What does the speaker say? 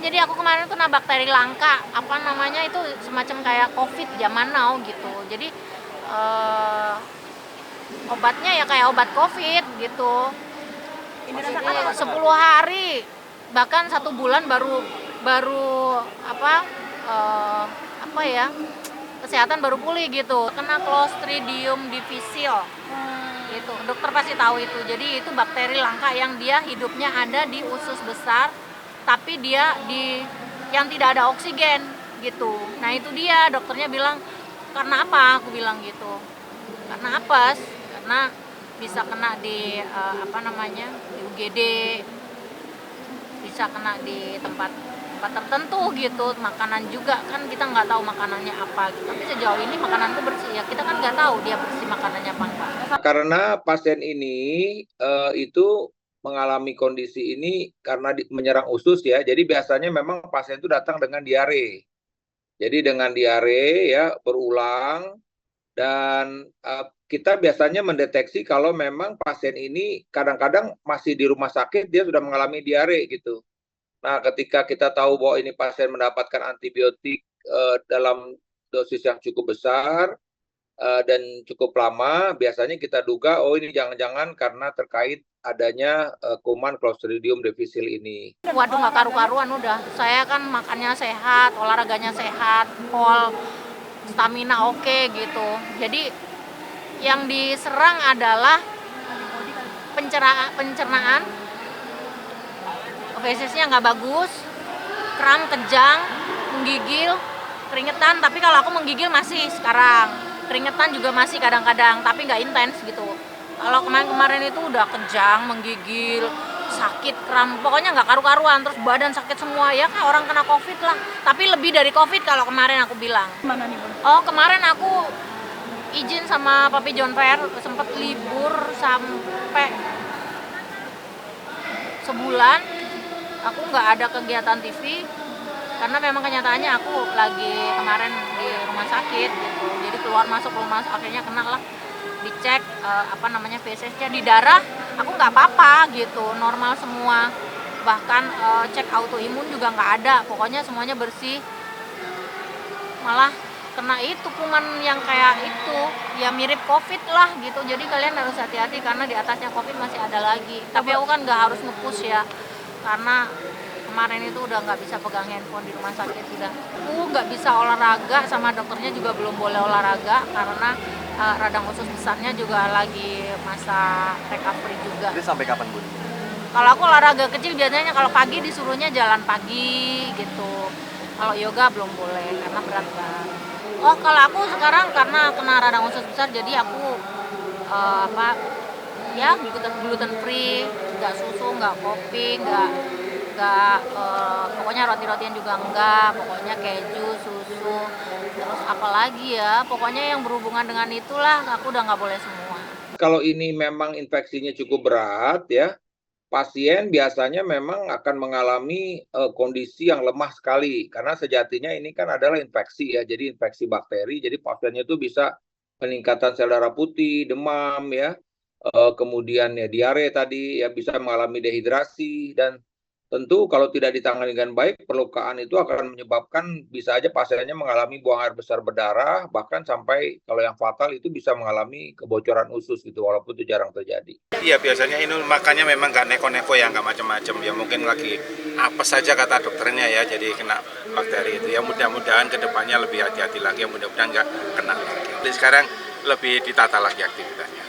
jadi aku kemarin kena bakteri langka, apa namanya itu semacam kayak COVID zaman now gitu. Jadi obatnya ya kayak obat COVID gitu. Maksudnya 10 hari bahkan 1 bulan baru apa ya, kesehatan baru pulih gitu. Kena Clostridium difficile gitu, dokter pasti tahu itu. Jadi itu bakteri langka yang dia hidupnya ada di usus besar, tapi dia di yang tidak ada oksigen gitu. Nah itu dia, dokternya bilang karena apa, aku bilang gitu, karena apes, karena bisa kena di di UGD, bisa kena di tempat tertentu gitu, makanan juga kan kita nggak tahu makanannya apa gitu. Tapi sejauh ini makananku bersih ya, kita kan nggak tahu dia bersih makanannya apa enggak. Karena pasien ini itu mengalami kondisi ini karena menyerang usus ya, jadi biasanya memang pasien itu datang dengan diare. Jadi dengan diare ya berulang, dan kita biasanya mendeteksi kalau memang pasien ini kadang-kadang masih di rumah sakit dia sudah mengalami diare gitu. Nah, ketika kita tahu bahwa ini pasien mendapatkan antibiotik dalam dosis yang cukup besar dan cukup lama, biasanya kita duga, oh ini jangan-jangan karena terkait adanya kuman Clostridium difficile ini. Waduh, nggak karu-karuan udah. Saya kan makannya sehat, olahraganya sehat, pol, stamina oke gitu. Jadi yang diserang adalah pencernaan, obesitasnya nggak bagus, kram, kejang, menggigil, keringetan. Tapi kalau aku menggigil masih sekarang, keringetan juga masih kadang-kadang, tapi nggak intens gitu. Kalau kemarin itu udah kejang, menggigil, sakit, kram, pokoknya nggak karu-karuan, terus badan sakit semua ya kayak orang kena COVID lah. Tapi lebih dari COVID kalau kemarin aku bilang. Mana nih, Bun? Oh, kemarin aku izin sama Papi John Fair, sempet libur sampai sebulan. Aku nggak ada kegiatan TV karena memang kenyataannya aku lagi kemarin di rumah sakit gitu. Jadi keluar masuk akhirnya kena lah, dicek PCS-nya di darah, aku nggak apa-apa gitu, normal semua. Bahkan cek autoimun juga nggak ada, pokoknya semuanya bersih. Malah kena itu kuman yang kayak itu, ya mirip COVID lah gitu. Jadi kalian harus hati-hati karena di atasnya COVID masih ada lagi. Tapi aku kan nggak harus nge-push ya, karena kemarin itu udah nggak bisa pegang handphone di rumah sakit, sudah aku nggak bisa olahraga, sama dokternya juga belum boleh olahraga karena radang usus besarnya juga lagi masa recovery juga. Jadi sampai kapan, Bun? Kalau aku olahraga kecil biasanya kalau pagi disuruhnya jalan pagi gitu. Kalau yoga belum boleh karena berat banget. Oh, kalau aku sekarang karena kena radang usus besar jadi aku gluten free, nggak susu, nggak kopi, nggak pokoknya roti-rotian juga enggak, pokoknya keju, susu, terus apalagi ya, pokoknya yang berhubungan dengan itulah aku udah nggak boleh semua. Kalau ini memang infeksinya cukup berat ya, pasien biasanya memang akan mengalami kondisi yang lemah sekali karena sejatinya ini kan adalah infeksi ya, jadi infeksi bakteri, jadi pasiennya itu bisa peningkatan sel darah putih, demam ya, kemudian ya diare tadi ya, bisa mengalami dehidrasi, dan tentu kalau tidak ditangani dengan baik, perlukaan itu akan menyebabkan bisa aja pasiennya mengalami buang air besar berdarah, bahkan sampai kalau yang fatal itu bisa mengalami kebocoran usus gitu, walaupun itu jarang terjadi. Iya, biasanya ini makanya memang nggak neko-neko ya, nggak macam-macam ya, mungkin lagi apes saja kata dokternya ya, jadi kena bakteri itu ya. Mudah-mudahan kedepannya lebih hati-hati lagi, mudah-mudahan nggak kena lagi. Jadi sekarang lebih ditata lagi aktivitasnya.